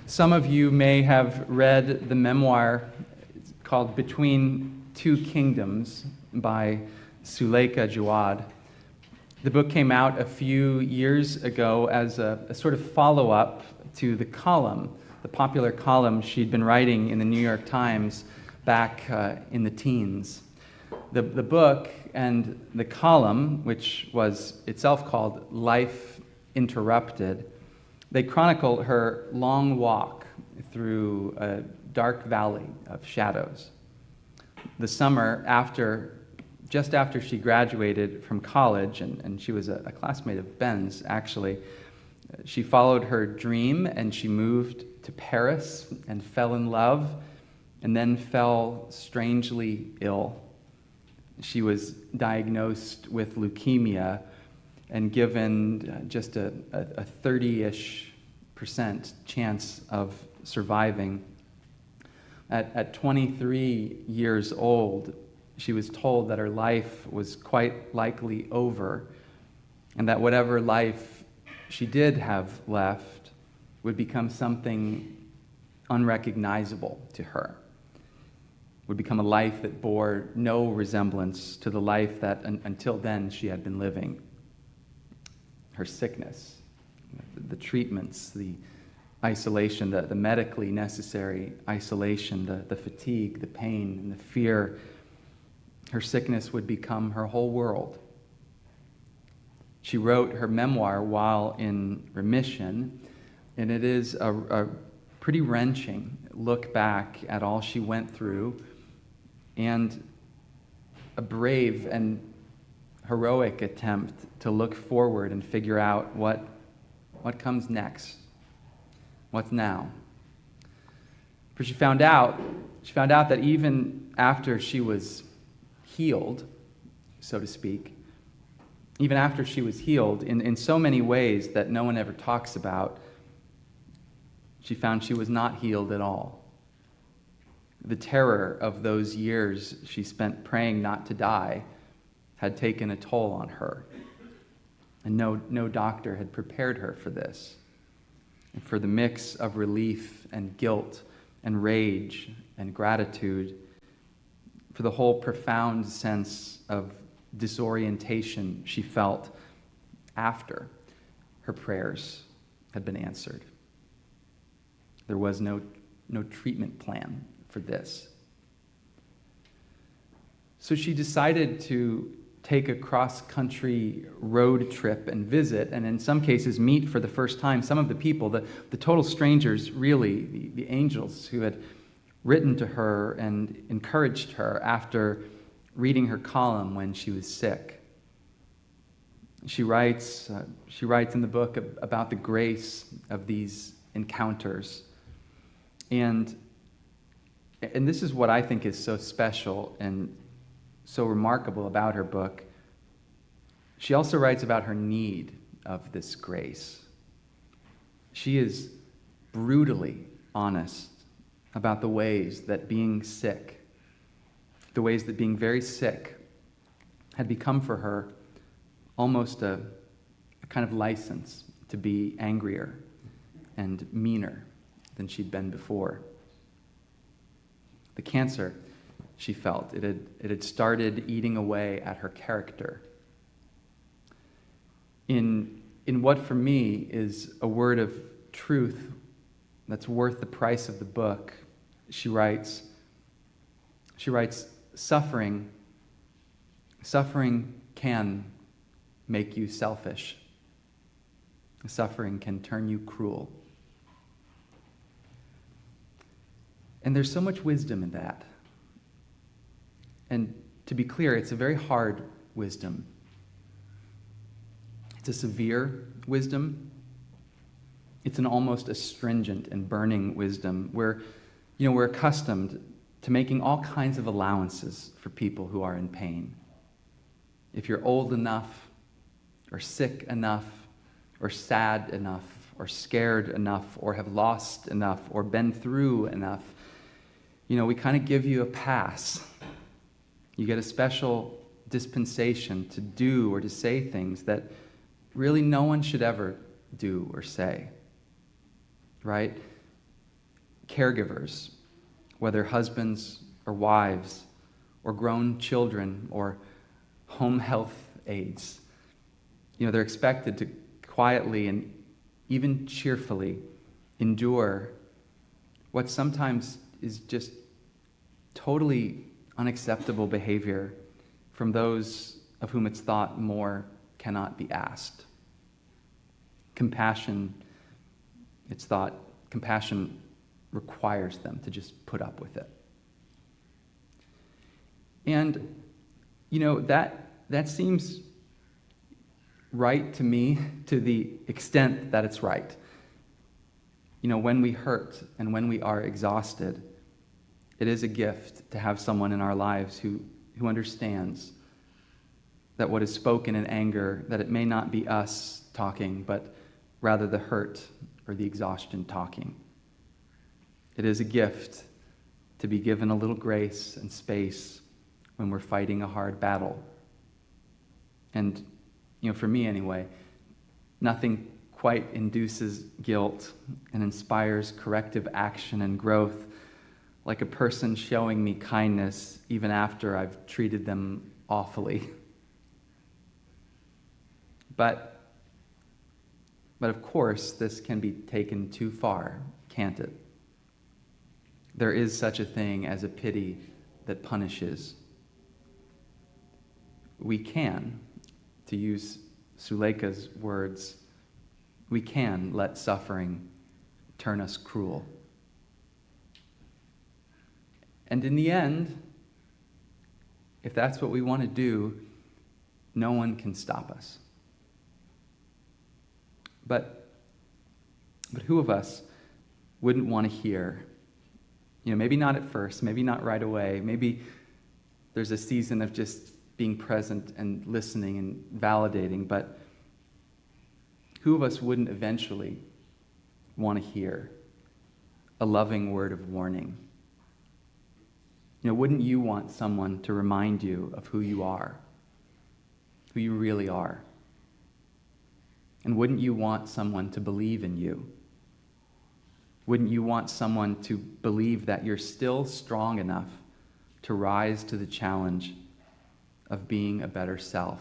Some of you may have read the memoir called Between Two Kingdoms by Suleika Jaouad. The book came out a few years ago as a sort of follow-up to the popular column she'd been writing in the New York Times back in the teens. The book and the column, which was itself called Life Interrupted, they chronicle her long walk through a dark valley of shadows. The summer just after she graduated from college, and she was a classmate of Ben's, actually, she followed her dream and she moved to Paris and fell in love and then fell strangely ill. She was diagnosed with leukemia and given just a 30-ish% chance of surviving. At 23 years old, she was told that her life was quite likely over, and that whatever life she did have left would become something unrecognizable to her, would become a life that bore no resemblance to the life that until then she had been living. Her sickness, the treatments, the isolation, the medically necessary isolation, the fatigue, the pain, and the fear. Her sickness would become her whole world. She wrote her memoir while in remission, and it is a pretty wrenching look back at all she went through and a brave and heroic attempt to look forward and figure out what comes next, what's now. For she found out that even after she was healed, so to speak, even after she was healed in so many ways that no one ever talks about, she found she was not healed at all. The terror of those years she spent praying not to die had taken a toll on her. And no doctor had prepared her for this. And for the mix of relief and guilt and rage and gratitude, for the whole profound sense of disorientation she felt after her prayers had been answered. There was no treatment plan for this. So she decided to take a cross-country road trip and visit, and in some cases meet for the first time some of the people, the total strangers, really, the angels who had written to her and encouraged her after reading her column when she was sick. She writes in the book about the grace of these encounters. And this is what I think is so special and so remarkable about her book. She also writes about her need of this grace. She is brutally honest about the ways that being sick, the ways that being very sick had become for her almost a kind of license to be angrier and meaner than she'd been before. The cancer, she felt, it had started eating away at her character. In what for me is a word of truth that's worth the price of the book, she writes, suffering can make you selfish. Suffering can turn you cruel. And there's so much wisdom in that. And to be clear, it's a very hard wisdom. It's a severe wisdom. It's an almost astringent and burning wisdom where, we're accustomed to making all kinds of allowances for people who are in pain. If you're old enough, or sick enough, or sad enough, or scared enough, or have lost enough, or been through enough, we kind of give you a pass. You get a special dispensation to do or to say things that really no one should ever do or say, right? caregivers, whether husbands or wives, or grown children, or home health aides. They're expected to quietly and even cheerfully endure what sometimes is just totally unacceptable behavior from those of whom it's thought more cannot be asked. Compassion requires them to just put up with it. And, that seems right to me to the extent that it's right. When we hurt and when we are exhausted, it is a gift to have someone in our lives who understands that what is spoken in anger, that it may not be us talking, but rather the hurt or the exhaustion talking. It is a gift to be given a little grace and space when we're fighting a hard battle. And, for me anyway, nothing quite induces guilt and inspires corrective action and growth like a person showing me kindness even after I've treated them awfully. But of course, this can be taken too far, can't it? There is such a thing as a pity that punishes. We can, to use Suleika's words, we can let suffering turn us cruel. And in the end, if that's what we want to do, no one can stop us. But who of us wouldn't want to hear, maybe not at first, maybe not right away, maybe there's a season of just being present and listening and validating, but who of us wouldn't eventually want to hear a loving word of warning? Wouldn't you want someone to remind you of who you are, who you really are? And wouldn't you want someone to believe in you? Wouldn't you want someone to believe that you're still strong enough to rise to the challenge of being a better self?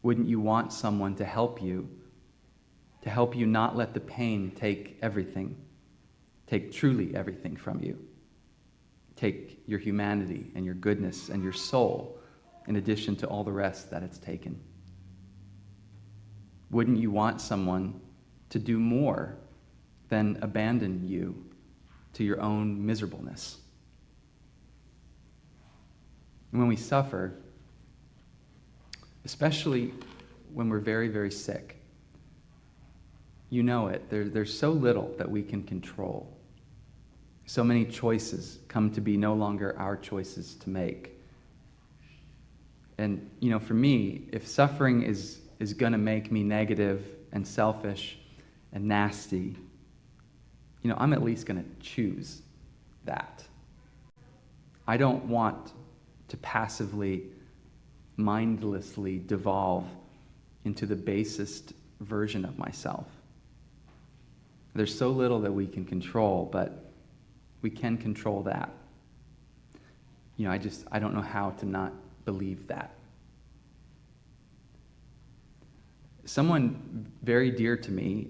Wouldn't you want someone to help you not let the pain take everything, take truly everything from you, take your humanity and your goodness and your soul in addition to all the rest that it's taken? Wouldn't you want someone to do more than abandon you to your own miserableness? And when we suffer, especially when we're very, very sick, there's so little that we can control. So many choices come to be no longer our choices to make. And, for me, if suffering is going to make me negative and selfish and nasty, I'm at least going to choose that. I don't want to passively, mindlessly devolve into the basest version of myself. There's so little that we can control, but we can control that. I don't know how to not believe that. Someone very dear to me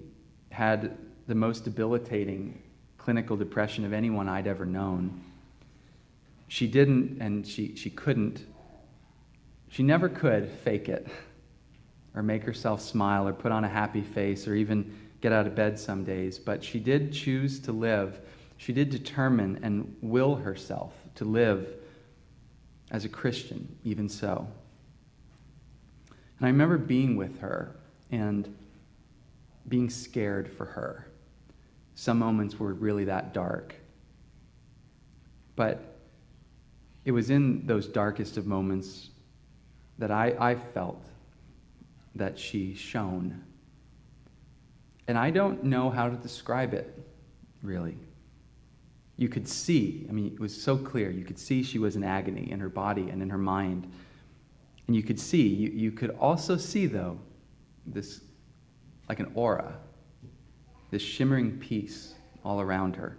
had the most debilitating clinical depression of anyone I'd ever known. She didn't, and she couldn't. She never could fake it or make herself smile or put on a happy face or even get out of bed some days, but she did choose to live. She did determine and will herself to live as a Christian, even so. And I remember being with her and being scared for her. Some moments were really that dark. But it was in those darkest of moments that I felt that she shone. And I don't know how to describe it, really. You could see, it was so clear, you could see she was in agony in her body and in her mind. And you could see, you could also see, though, this, like an aura. this shimmering peace all around her.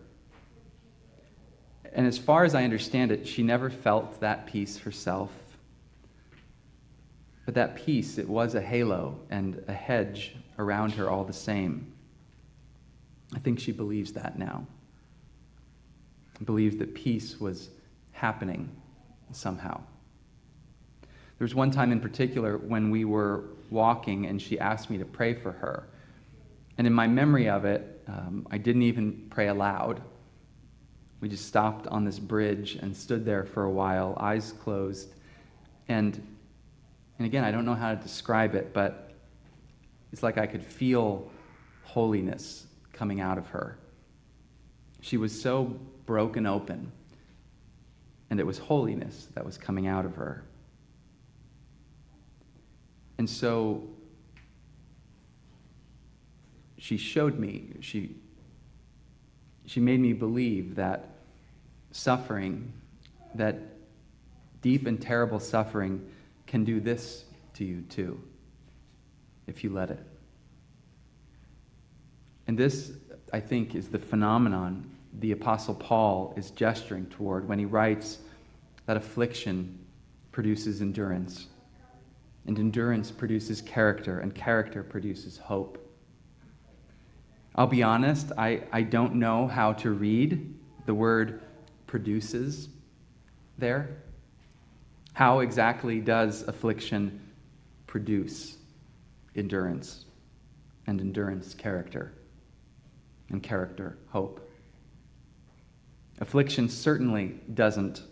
And as far as I understand it, she never felt that peace herself. But that peace, it was a halo and a hedge around her all the same. I think she believes that now. Believes that peace was happening somehow. There was one time in particular when we were walking and she asked me to pray for her. And in my memory of it, I didn't even pray aloud. We just stopped on this bridge and stood there for a while, eyes closed. And again, I don't know how to describe it, but it's like I could feel holiness coming out of her. She was so broken open, and it was holiness that was coming out of her. And so she showed me, she made me believe that suffering, that deep and terrible suffering, can do this to you too, if you let it. And this, I think, is the phenomenon the Apostle Paul is gesturing toward when he writes that affliction produces endurance, and endurance produces character, and character produces hope. I'll be honest, I don't know how to read the word produces there. How exactly does affliction produce endurance, and endurance character, and character hope? Affliction certainly doesn't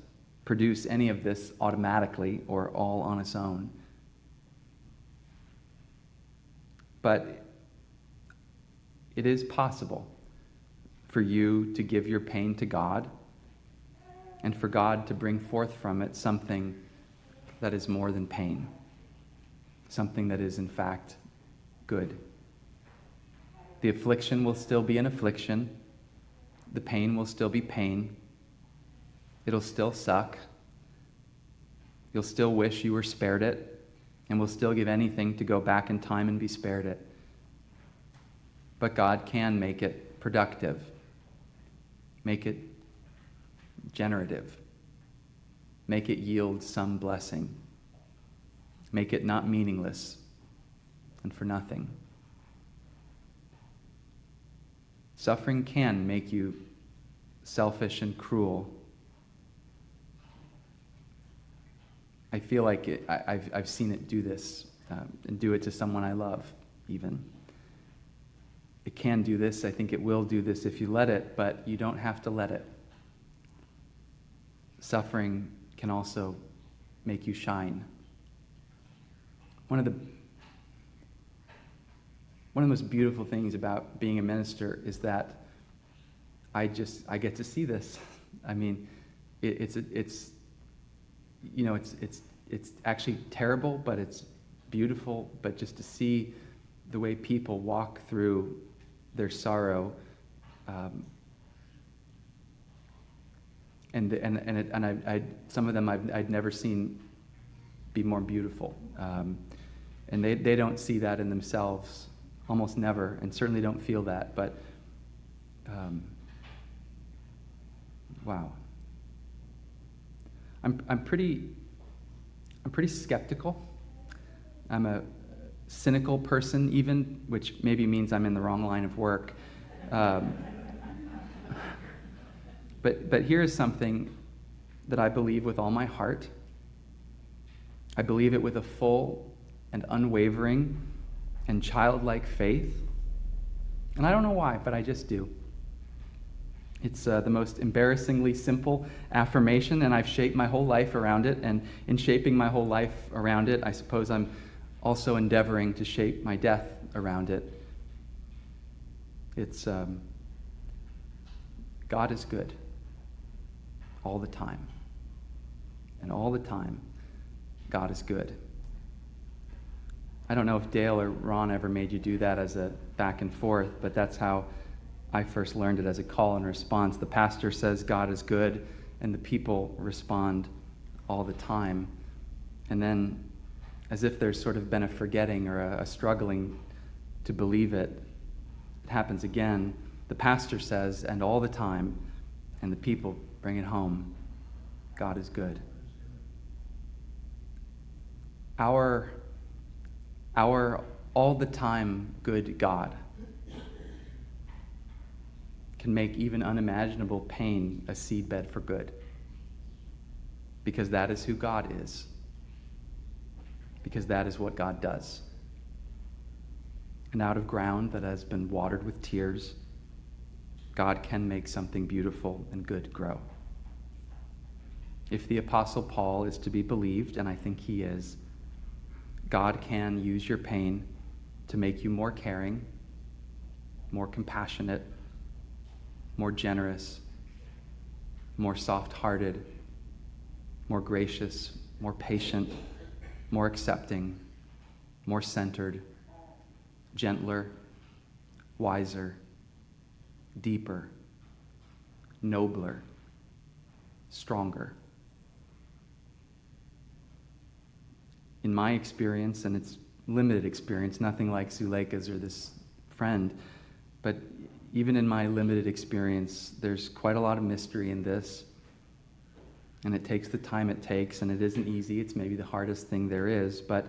produce any of this automatically or all on its own. But it is possible for you to give your pain to God and for God to bring forth from it something that is more than pain, something that is in fact good. The affliction will still be an affliction. The pain will still be pain. It'll still suck. You'll still wish you were spared it, and will still give anything to go back in time and be spared it. But God can make it productive, make it generative, make it yield some blessing, make it not meaningless and for nothing. Suffering can make you selfish and cruel. I feel like I've seen it do this, and do it to someone I love, even. It can do this. I think it will do this if you let it, but you don't have to let it. Suffering can also make you shine. One of the most beautiful things about being a minister is that I get to see this. I mean, it's actually terrible, but it's beautiful. But just to see the way people walk through their sorrow, some of them I'd never seen be more beautiful, and they don't see that in themselves, almost never, and certainly don't feel that. But wow, I'm pretty skeptical. I'm a cynical person, even, which maybe means I'm in the wrong line of work. But here is something that I believe with all my heart. I believe it with a full and unwavering and childlike faith. And I don't know why, but I just do. It's the most embarrassingly simple affirmation, and I've shaped my whole life around it. And in shaping my whole life around it, I suppose I'm also endeavoring to shape my death around it. It's God is good all the time. And all the time, God is good. I don't know if Dale or Ron ever made you do that as a back and forth, but that's how I first learned it, as a call and response. The pastor says God is good, and the people respond all the time. And then, as if there's sort of been a forgetting or a struggling to believe it, It happens again. The pastor says, and all the time, and the people bring it home. God is good. Our all the time good God can make even unimaginable pain a seedbed for good. Because that is who God is. Because that is what God does. And out of ground that has been watered with tears, God can make something beautiful and good grow. If the Apostle Paul is to be believed, and I think he is, God can use your pain to make you more caring, more compassionate, more generous, more soft-hearted, more gracious, more patient, more accepting, more centered, gentler, wiser, deeper, nobler, stronger. In my experience, and it's limited experience, nothing like Zuleika's or this friend, but even in my limited experience, there's quite a lot of mystery in this, and it takes the time it takes, and it isn't easy. It's maybe the hardest thing there is, but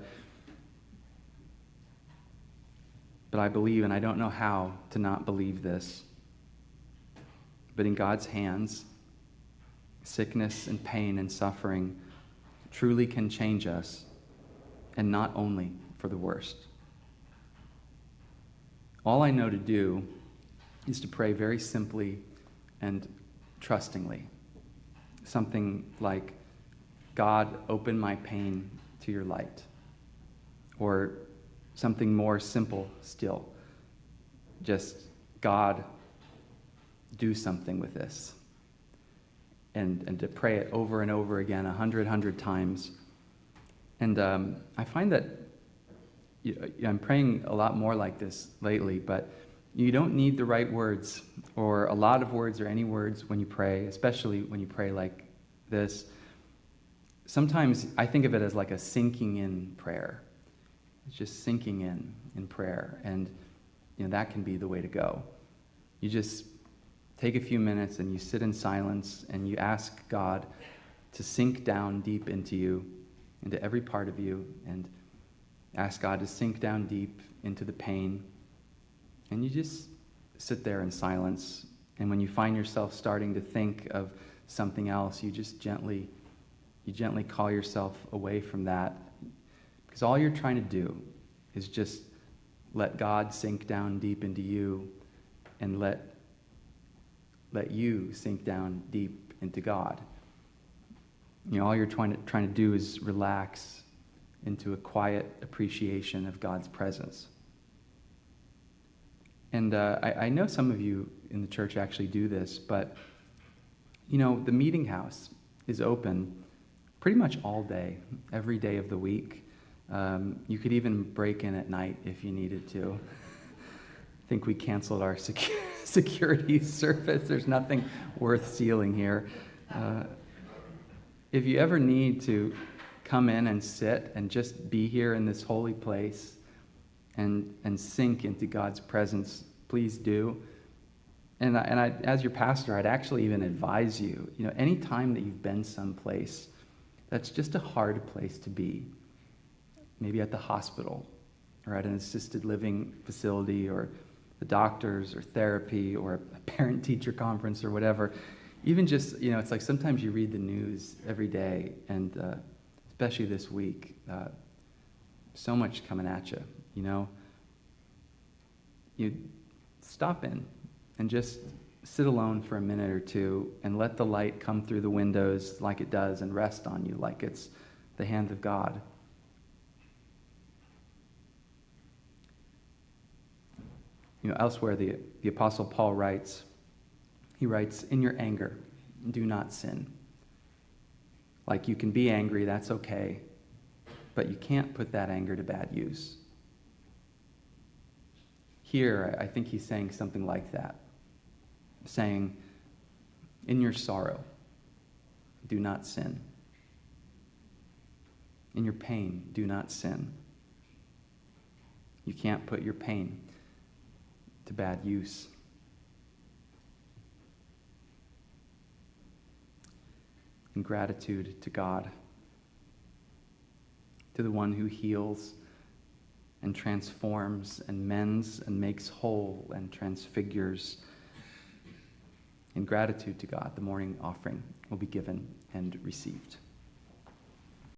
I believe, and I don't know how to not believe this, but in God's hands, sickness and pain and suffering truly can change us, and not only for the worst. All I know to do is to pray very simply and trustingly. Something like, God, open my pain to your light. Or something more simple still. Just, God, do something with this. And to pray it over and over again, 100 times. And I find that I'm praying a lot more like this lately, but you don't need the right words or a lot of words or any words when you pray, especially when you pray like this. Sometimes I think of it as like a sinking in prayer. It's just sinking in prayer, and that can be the way to go. You just take a few minutes and you sit in silence and you ask God to sink down deep into you, into every part of you, and ask God to sink down deep into the pain. And you just sit there in silence. And when you find yourself starting to think of something else, you gently call yourself away from that. Because all you're trying to do is just let God sink down deep into you, and let you sink down deep into God. All you're trying to do is relax into a quiet appreciation of God's presence. And I know some of you in the church actually do this, but the meeting house is open pretty much all day, every day of the week. You could even break in at night if you needed to. I think we canceled our security service. There's nothing worth stealing here. If you ever need to come in and sit and just be here in this holy place and sink into God's presence, please do. And I, as your pastor, I'd actually even advise you, any time that you've been someplace that's just a hard place to be, maybe at the hospital or at an assisted living facility or the doctors or therapy or a parent-teacher conference or whatever, even just, it's like sometimes you read the news every day, and especially this week, so much coming at you, You stop in and just sit alone for a minute or two and let the light come through the windows like it does and rest on you like it's the hand of God. Elsewhere, the Apostle Paul writes, in your anger, do not sin. Like, you can be angry, that's okay, but you can't put that anger to bad use. Here, I think he's saying something like that, saying, in your sorrow, do not sin. In your pain, do not sin. You can't put your pain to bad use. In gratitude to God, to the one who heals and transforms and mends and makes whole and transfigures. In gratitude to God, the morning offering will be given and received.